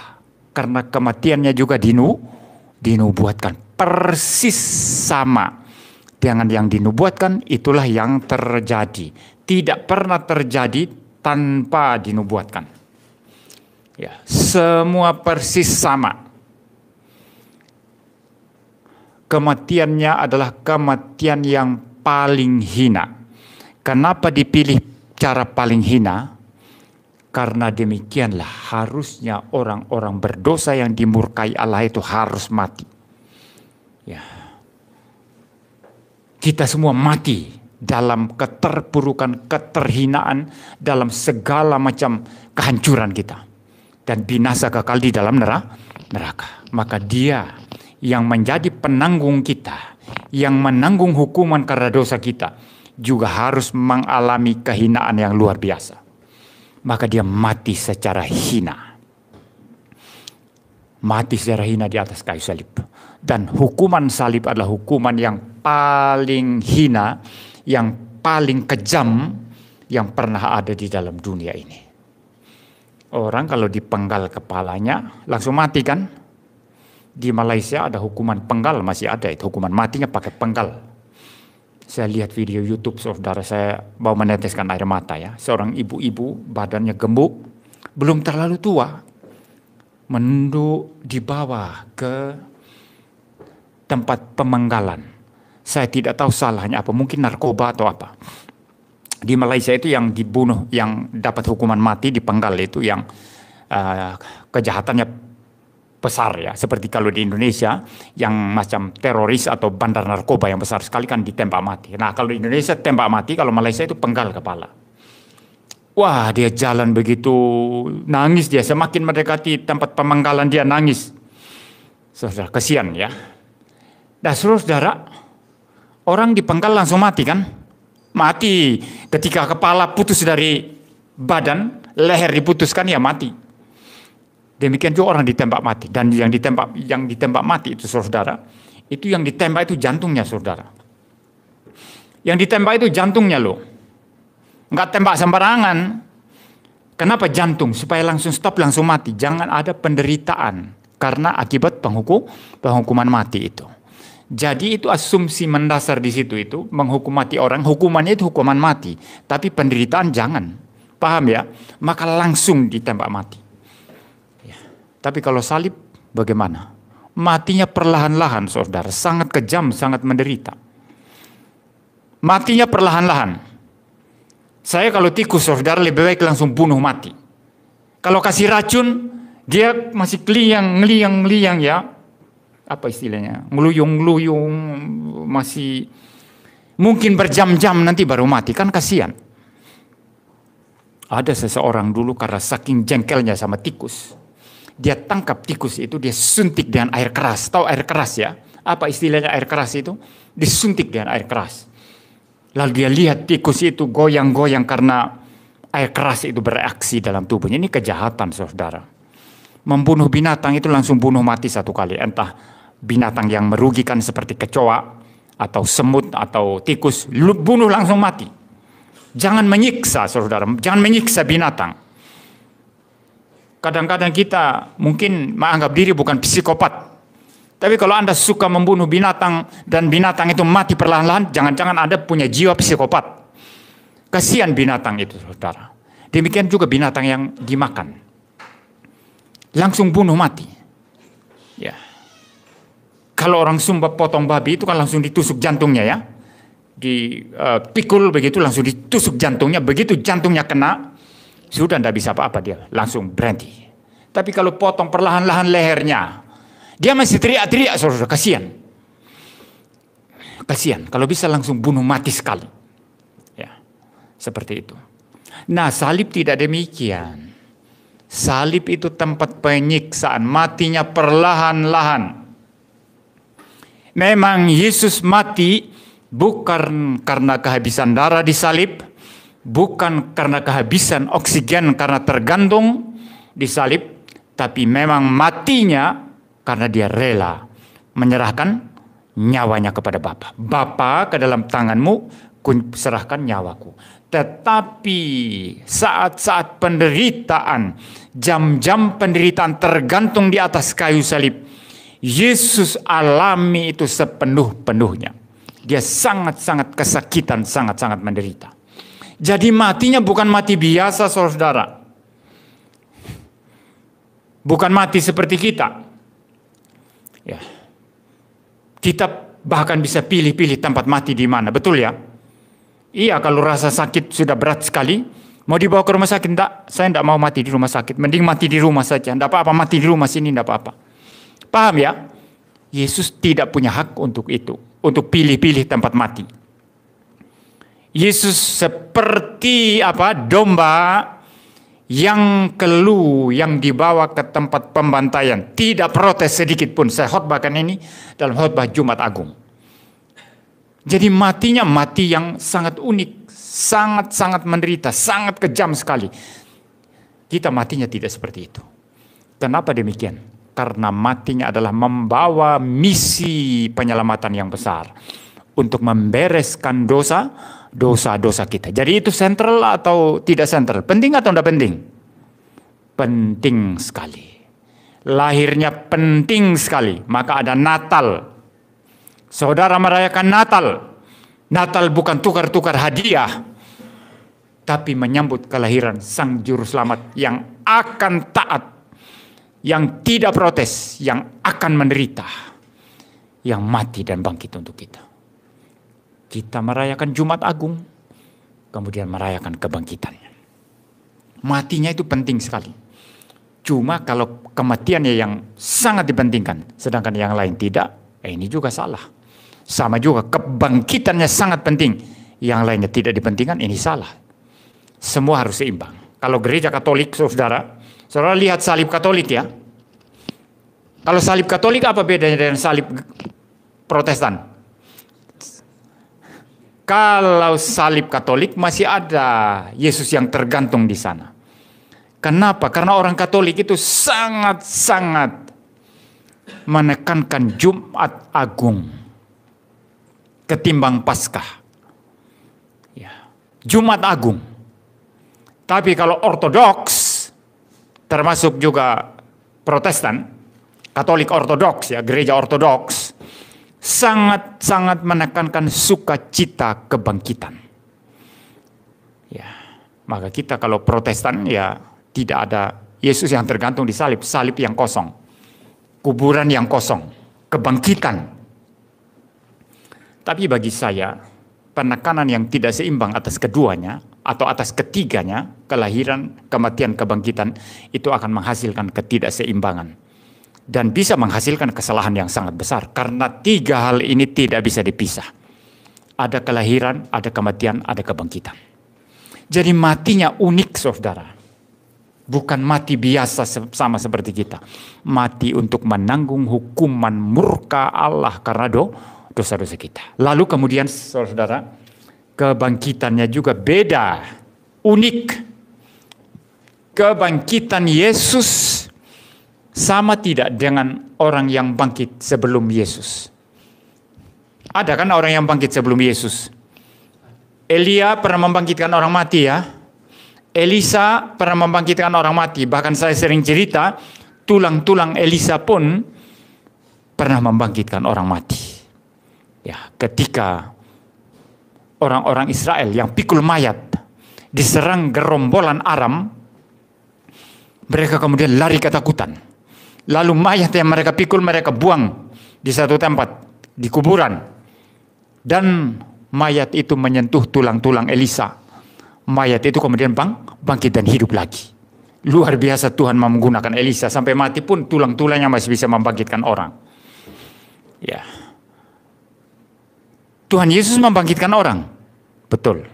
Karena kematiannya juga dinubuatkan. Persis sama dengan yang dinubuatkan, itulah yang terjadi. Tidak pernah terjadi tanpa dinubuatkan. Ya, semua persis sama. Kematiannya adalah kematian yang paling hina. Kenapa dipilih cara paling hina? Karena demikianlah harusnya orang-orang berdosa yang dimurkai Allah itu harus mati. Ya. Kita semua mati dalam keterpurukan, keterhinaan, dalam segala macam kehancuran kita. Dan binasa kekal di dalam neraka. Maka dia yang menjadi penanggung kita, yang menanggung hukuman karena dosa kita, juga harus mengalami kehinaan yang luar biasa. Maka dia mati secara hina. Mati secara hina di atas kayu salib. Dan hukuman salib adalah hukuman yang paling hina, yang paling kejam yang pernah ada di dalam dunia ini. Orang kalau dipenggal kepalanya langsung mati kan? Di Malaysia ada hukuman penggal, masih ada itu, hukuman matinya pakai penggal. Saya lihat video YouTube, saudara, saya mau meneteskan air mata ya. Seorang ibu-ibu, badannya gemuk, belum terlalu tua, menunduk di bawah ke tempat pemenggalan. Saya tidak tahu salahnya apa, mungkin narkoba atau apa. Di Malaysia itu yang dibunuh, yang dapat hukuman mati dipenggal itu yang kejahatannya besar ya. Seperti kalau di Indonesia yang macam teroris atau bandar narkoba yang besar sekali kan ditembak mati. Nah kalau di Indonesia tembak mati, kalau Malaysia itu penggal kepala. Wah dia jalan begitu, nangis dia, semakin mendekati tempat pemenggalan dia nangis. Saudara, kasihan ya. Nah saudara, orang dipenggal langsung mati kan? Mati ketika kepala putus dari badan, leher diputuskan ya mati. Demikian juga orang ditembak mati. Dan yang ditembak mati itu saudara, itu yang ditembak itu jantungnya saudara. Yang ditembak itu jantungnya loh. Enggak tembak sembarangan. Kenapa jantung? Supaya langsung stop, langsung mati. Jangan ada penderitaan karena akibat penghukuman mati itu. Jadi itu asumsi mendasar di situ itu menghukum mati orang, hukumannya itu hukuman mati, tapi penderitaan jangan. Paham ya? Maka langsung ditembak mati. Ya. Tapi kalau salib bagaimana? Matinya perlahan-lahan saudara, sangat kejam, sangat menderita. Matinya perlahan-lahan. Saya kalau tikus saudara lebih baik langsung bunuh mati. Kalau kasih racun, dia masih ngeliang ya. Apa istilahnya? Ngeluyung-ngeluyung, masih mungkin berjam-jam nanti baru mati. Kan kasihan. Ada seseorang dulu karena saking jengkelnya sama tikus. Dia tangkap tikus itu, dia suntik dengan air keras. Tahu air keras ya? Apa istilahnya air keras itu? Disuntik dengan air keras. Lalu dia lihat tikus itu goyang-goyang karena air keras itu bereaksi dalam tubuhnya. Ini kejahatan saudara. Membunuh binatang itu langsung bunuh mati satu kali. Entah binatang yang merugikan seperti kecoa atau semut atau tikus, bunuh langsung mati. Jangan menyiksa saudara, jangan menyiksa binatang. Kadang-kadang kita mungkin menganggap diri bukan psikopat. Tapi kalau Anda suka membunuh binatang dan binatang itu mati perlahan-lahan, jangan-jangan Anda punya jiwa psikopat. Kasihan binatang itu saudara. Demikian juga binatang yang dimakan. Langsung bunuh mati. Ya. Kalau orang Sumba potong babi itu kan langsung ditusuk jantungnya ya. Dipikul begitu langsung ditusuk jantungnya. Begitu jantungnya kena, sudah tidak bisa apa-apa dia. Langsung berhenti. Tapi kalau potong perlahan-lahan lehernya, dia masih teriak-teriak saudara, kasihan. Kasihan. Kalau bisa langsung bunuh mati sekali. Ya. Seperti itu. Nah salib tidak demikian. Salib itu tempat penyiksaan, matinya perlahan-lahan. Memang Yesus mati bukan karena kehabisan darah di salib, bukan karena kehabisan oksigen karena tergantung di salib, tapi memang matinya karena dia rela menyerahkan nyawanya kepada Bapa. Bapa, ke dalam tanganmu ku serahkan nyawaku. Tetapi saat-saat penderitaan, jam-jam penderitaan tergantung di atas kayu salib, Yesus alami itu sepenuh-penuhnya. Dia sangat-sangat kesakitan, sangat-sangat menderita. Jadi matinya bukan mati biasa saudara. Bukan mati seperti kita. Ya. Kita bahkan bisa pilih-pilih tempat mati di mana, betul ya? Iya, kalau rasa sakit sudah berat sekali, mau dibawa ke rumah sakit, enggak, saya enggak mau mati di rumah sakit, mending mati di rumah saja, enggak apa-apa, mati di rumah sini enggak apa-apa. Paham ya? Yesus tidak punya hak untuk itu, untuk pilih-pilih tempat mati. Yesus seperti domba yang yang dibawa ke tempat pembantaian, tidak protes sedikit pun. Saya khotbahkan ini dalam khotbah Jumat Agung. Jadi matinya mati yang sangat unik, sangat-sangat menderita, sangat kejam sekali. Kita matinya tidak seperti itu. Kenapa demikian? Karena matinya adalah membawa misi penyelamatan yang besar untuk membereskan dosa-dosa kita. Jadi itu sentral atau tidak sentral? Penting atau tidak penting? Penting sekali. Lahirnya penting sekali. Maka ada Natal. Saudara merayakan Natal. Natal bukan tukar-tukar hadiah, tapi menyambut kelahiran Sang Juru Selamat yang akan taat, yang tidak protes, yang akan menderita, yang mati dan bangkit untuk kita. Kita merayakan Jumat Agung, kemudian merayakan kebangkitannya. Matinya itu penting sekali. Cuma kalau kematiannya yang sangat dipentingkan, sedangkan yang lain tidak, ini juga salah. Sama juga kebangkitannya sangat penting, yang lainnya tidak dipentingkan, ini salah. Semua harus seimbang. Kalau gereja Katolik, saudara lihat salib Katolik ya. Kalau salib Katolik apa bedanya dengan salib Protestan? Kalau salib Katolik masih ada Yesus yang tergantung di sana. Kenapa? Karena orang Katolik itu sangat-sangat menekankan Jumat Agung ketimbang Paskah. Ya, Jumat Agung. Tapi kalau Ortodoks, termasuk juga Protestan, Katolik Ortodoks ya, gereja Ortodoks, sangat-sangat menekankan sukacita kebangkitan. Ya, maka kita kalau Protestan ya tidak ada Yesus yang tergantung di salib, salib yang kosong, kuburan yang kosong, kebangkitan. Tapi bagi saya, penekanan yang tidak seimbang atas keduanya atau atas ketiganya, kelahiran, kematian, kebangkitan, itu akan menghasilkan ketidakseimbangan. Dan bisa menghasilkan kesalahan yang sangat besar. Karena tiga hal ini tidak bisa dipisah. Ada kelahiran, ada kematian, ada kebangkitan. Jadi matinya unik, saudara. Bukan mati biasa sama seperti kita. Mati untuk menanggung hukuman murka Allah karena dosa-dosa kita. Lalu kemudian, saudara, kebangkitannya juga beda. Unik. Kebangkitan Yesus sama tidak dengan orang yang bangkit sebelum Yesus? Ada kan orang yang bangkit sebelum Yesus? Elia pernah membangkitkan orang mati ya. Elisa pernah membangkitkan orang mati. Bahkan saya sering cerita, tulang-tulang Elisa pun pernah membangkitkan orang mati. Ya, ketika orang-orang Israel yang pikul mayat diserang gerombolan Aram, mereka kemudian lari ketakutan. Lalu mayat yang mereka pikul mereka buang di satu tempat, di kuburan. Dan mayat itu menyentuh tulang-tulang Elisa. Mayat itu kemudian bangkit dan hidup lagi. Luar biasa Tuhan menggunakan Elisa. Sampai mati pun tulang-tulangnya masih bisa membangkitkan orang. Ya. Tuhan Yesus membangkitkan orang. Betul.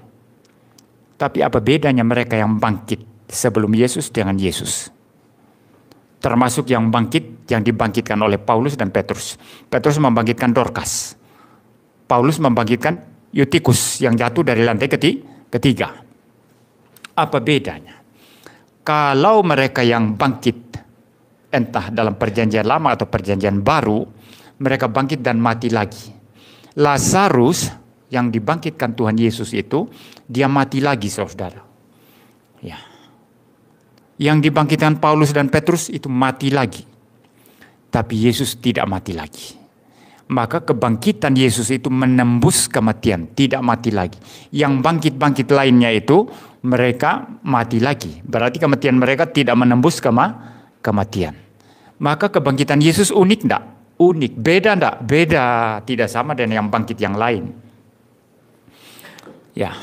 Tapi apa bedanya mereka yang bangkit sebelum Yesus dengan Yesus? Termasuk yang bangkit, yang dibangkitkan oleh Paulus dan Petrus. Petrus membangkitkan Dorcas. Paulus membangkitkan Eutikus yang jatuh dari lantai ketiga. Apa bedanya? Kalau mereka yang bangkit, entah dalam perjanjian lama atau perjanjian baru, mereka bangkit dan mati lagi. Lazarus yang dibangkitkan Tuhan Yesus itu, dia mati lagi, saudara. Ya. Yang dibangkitkan Paulus dan Petrus itu mati lagi. Tapi Yesus tidak mati lagi. Maka kebangkitan Yesus itu menembus kematian, tidak mati lagi. Yang bangkit-bangkit lainnya itu mereka mati lagi. Berarti kematian mereka tidak menembus kematian. Maka kebangkitan Yesus unik enggak? Unik. Beda enggak? Beda. Tidak sama dengan yang bangkit yang lain. Ya.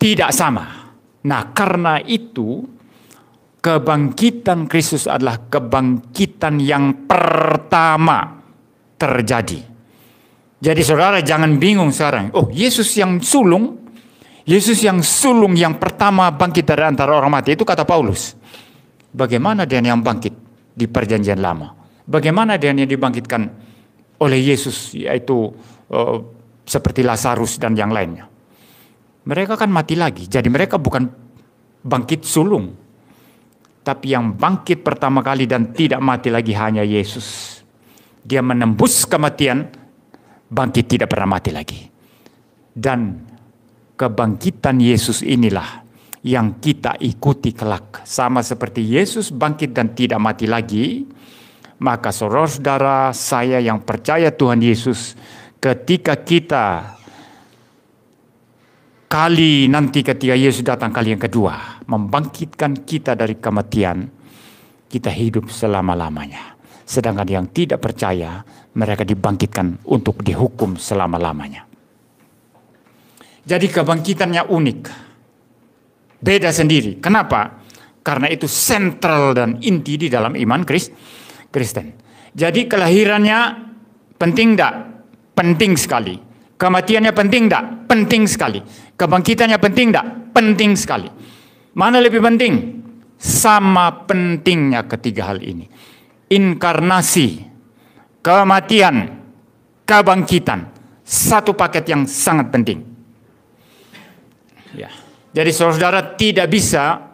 Tidak sama. Nah, karena itu kebangkitan Kristus adalah kebangkitan yang pertama terjadi. Jadi saudara jangan bingung sekarang. Oh, Yesus yang sulung yang pertama bangkit dari antara orang mati, itu kata Paulus. Bagaimana dengan yang bangkit di perjanjian lama? Bagaimana dengan yang dibangkitkan oleh Yesus, yaitu seperti Lazarus dan yang lainnya? Mereka kan mati lagi. Jadi mereka bukan bangkit sulung. Tapi yang bangkit pertama kali dan tidak mati lagi hanya Yesus. Dia menembus kematian, bangkit tidak pernah mati lagi. Dan kebangkitan Yesus inilah yang kita ikuti kelak. Sama seperti Yesus bangkit dan tidak mati lagi, maka saudara-saudara saya yang percaya Tuhan Yesus, ketika kita kali nanti ketika Yesus datang kali yang kedua, membangkitkan kita dari kematian, kita hidup selama-lamanya. Sedangkan yang tidak percaya, mereka dibangkitkan untuk dihukum selama-lamanya. Jadi kebangkitannya unik. Beda sendiri. Kenapa? Karena itu sentral dan inti di dalam iman Kristen. Jadi kelahirannya penting enggak? Penting sekali. Kematiannya penting enggak? Penting sekali. Kebangkitannya penting enggak? Penting sekali. Mana lebih penting? Sama pentingnya ketiga hal ini. Inkarnasi, kematian, kebangkitan. Satu paket yang sangat penting. Ya. Jadi saudara tidak bisa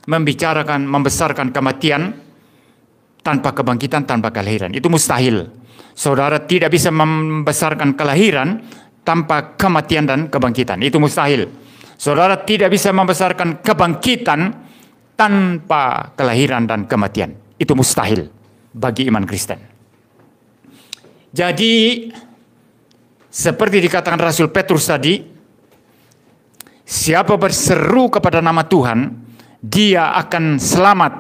membesarkan kematian tanpa kebangkitan, tanpa kelahiran. Itu mustahil. Saudara tidak bisa membesarkan kelahiran tanpa kematian dan kebangkitan. Itu mustahil. Saudara tidak bisa membesarkan kebangkitan tanpa kelahiran dan kematian. Itu mustahil bagi iman Kristen. Jadi, seperti dikatakan Rasul Petrus tadi, siapa berseru kepada nama Tuhan, dia akan selamat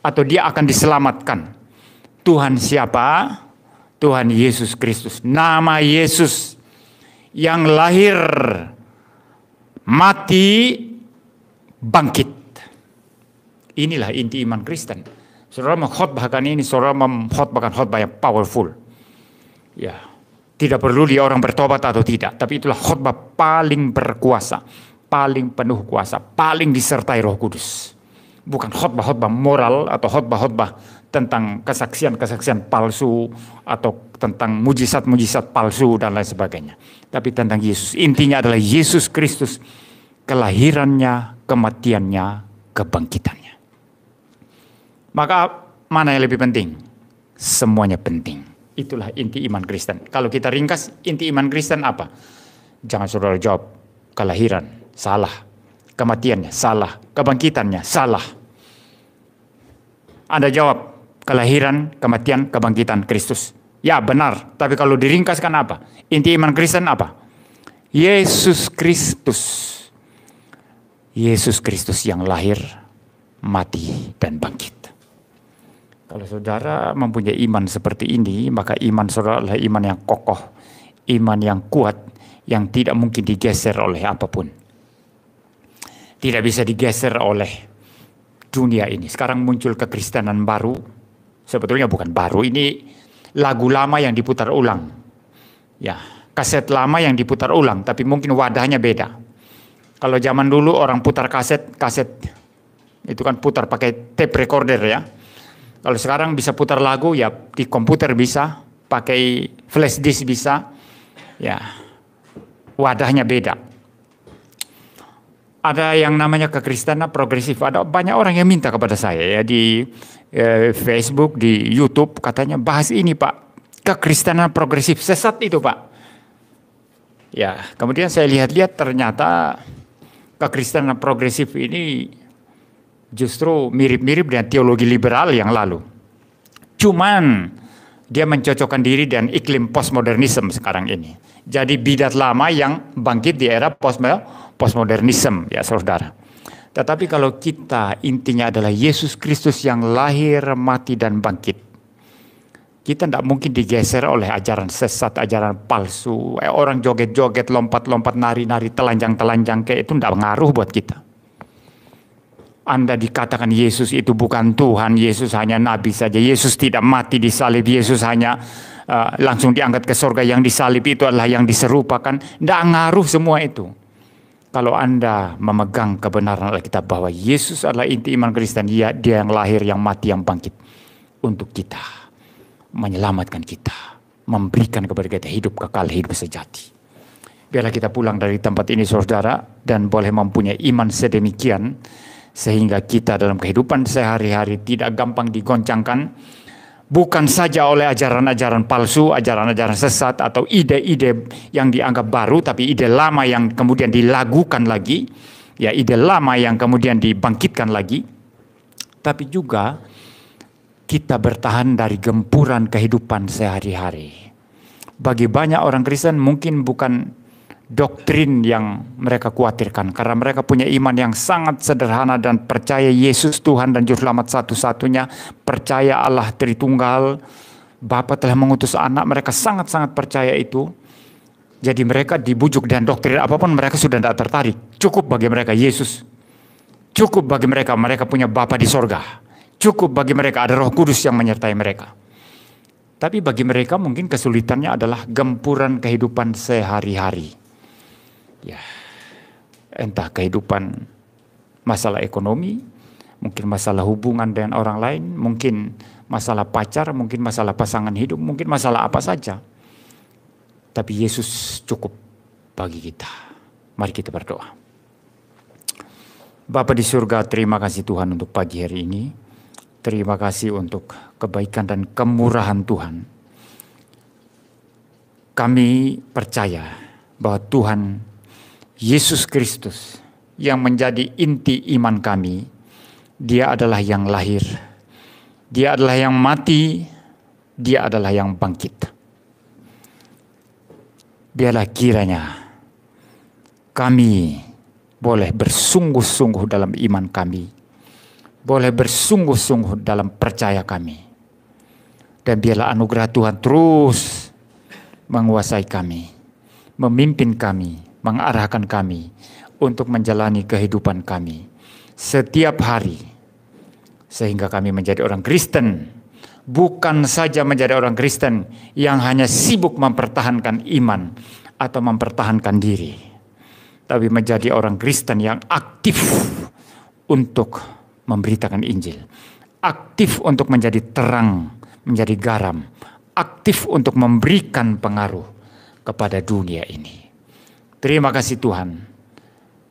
atau dia akan diselamatkan. Tuhan siapa? Tuhan Yesus Kristus. Nama Yesus yang lahir, mati, bangkit. Inilah inti iman Kristen. Saudara mengkhotbahkan ini, saudara mengkhotbahkan khotbah yang powerful. Ya, tidak perlu dia orang bertobat atau tidak, tapi itulah khotbah paling berkuasa, paling penuh kuasa, paling disertai Roh Kudus. Bukan khotbah-khotbah moral atau khotbah-khotbah tentang kesaksian-kesaksian palsu atau tentang mujizat-mujizat palsu dan lain sebagainya. Tapi tentang Yesus. Intinya adalah Yesus Kristus, kelahirannya, kematiannya, kebangkitannya. Maka mana yang lebih penting? Semuanya penting. Itulah inti iman Kristen. Kalau kita ringkas, inti iman Kristen apa? Jangan saudara jawab kelahiran, salah. Kematiannya, salah. Kebangkitannya, salah. Anda jawab kelahiran, kematian, kebangkitan Kristus. Ya benar, tapi kalau diringkaskan apa? Inti iman Kristen apa? Yesus Kristus. Yesus Kristus yang lahir, mati, dan bangkit. Kalau saudara mempunyai iman seperti ini, maka iman saudara adalah iman yang kokoh, iman yang kuat, yang tidak mungkin digeser oleh apapun. Tidak bisa digeser oleh dunia ini. Sekarang muncul kekristenan baru, sebetulnya bukan baru, ini lagu lama yang diputar ulang. Ya, kaset lama yang diputar ulang, tapi mungkin wadahnya beda. Kalau zaman dulu orang putar kaset itu kan putar pakai tape recorder ya. Kalau sekarang bisa putar lagu ya di komputer bisa, pakai flash disk bisa, ya wadahnya beda. Ada yang namanya kekristenan progresif. Ada banyak orang yang minta kepada saya ya di Facebook, di YouTube katanya bahas ini Pak, kekristenan progresif, sesat itu Pak. Ya kemudian saya lihat-lihat ternyata kekristenan progresif ini justru mirip-mirip dengan teologi liberal yang lalu. Cuman dia mencocokkan diri dengan iklim postmodernisme sekarang ini. Jadi bidat lama yang bangkit di era postmodernisme ya saudara. Tetapi kalau kita intinya adalah Yesus Kristus yang lahir, mati, dan bangkit. Kita tidak mungkin digeser oleh ajaran sesat, ajaran palsu. Orang joget-joget, lompat-lompat, nari-nari, telanjang-telanjang kayak itu tidak ngaruh buat kita. Anda dikatakan Yesus itu bukan Tuhan, Yesus hanya nabi saja, Yesus tidak mati di salib, Yesus hanya langsung diangkat ke surga, yang disalib itu adalah yang diserupakan. Tidak ngaruh semua itu. Kalau Anda memegang kebenaran Alkitab bahwa Yesus adalah inti iman Kristen, dia yang lahir, yang mati, yang bangkit untuk kita, menyelamatkan kita, memberikan kepada kita hidup kekal, hidup sejati. Biarlah kita pulang dari tempat ini saudara, dan boleh mempunyai iman sedemikian sehingga kita dalam kehidupan sehari-hari tidak gampang digoncangkan, bukan saja oleh ajaran-ajaran palsu, ajaran-ajaran sesat, atau ide-ide yang dianggap baru, tapi ide lama yang kemudian dilagukan lagi, ya ide lama yang kemudian dibangkitkan lagi. Tapi juga kita bertahan dari gempuran kehidupan sehari-hari. Bagi banyak orang Kristen mungkin bukan doktrin yang mereka khawatirkan, karena mereka punya iman yang sangat sederhana dan percaya Yesus Tuhan dan Juru Selamat satu-satunya, percaya Allah Tritunggal, Bapa telah mengutus Anak. Mereka sangat-sangat percaya itu. Jadi mereka dibujuk dan doktrin apapun mereka sudah tidak tertarik. Cukup bagi mereka Yesus. Cukup bagi mereka punya Bapa di sorga. Cukup bagi mereka ada Roh Kudus yang menyertai mereka. Tapi bagi mereka mungkin kesulitannya adalah gempuran kehidupan sehari-hari. Ya, entah kehidupan masalah ekonomi, mungkin masalah hubungan dengan orang lain, mungkin masalah pacar, mungkin masalah pasangan hidup, mungkin masalah apa saja. Tapi Yesus cukup bagi kita. Mari kita berdoa. Bapa di surga, terima kasih Tuhan untuk pagi hari ini. Terima kasih untuk kebaikan dan kemurahan Tuhan. Kami percaya bahwa Tuhan Yesus Kristus yang menjadi inti iman kami, Dia adalah yang lahir, Dia adalah yang mati, Dia adalah yang bangkit. Biarlah kiranya kami boleh bersungguh-sungguh dalam iman kami, boleh bersungguh-sungguh dalam percaya kami. Dan biarlah anugerah Tuhan terus menguasai kami, memimpin kami, mengarahkan kami untuk menjalani kehidupan kami setiap hari, sehingga kami menjadi orang Kristen, bukan saja menjadi orang Kristen yang hanya sibuk mempertahankan iman atau mempertahankan diri, tapi menjadi orang Kristen yang aktif untuk memberitakan Injil, aktif untuk menjadi terang, menjadi garam, aktif untuk memberikan pengaruh kepada dunia ini. Terima kasih Tuhan.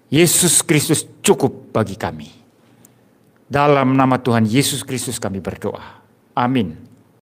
Yesus Kristus cukup bagi kami. Dalam nama Tuhan Yesus Kristus kami berdoa. Amin.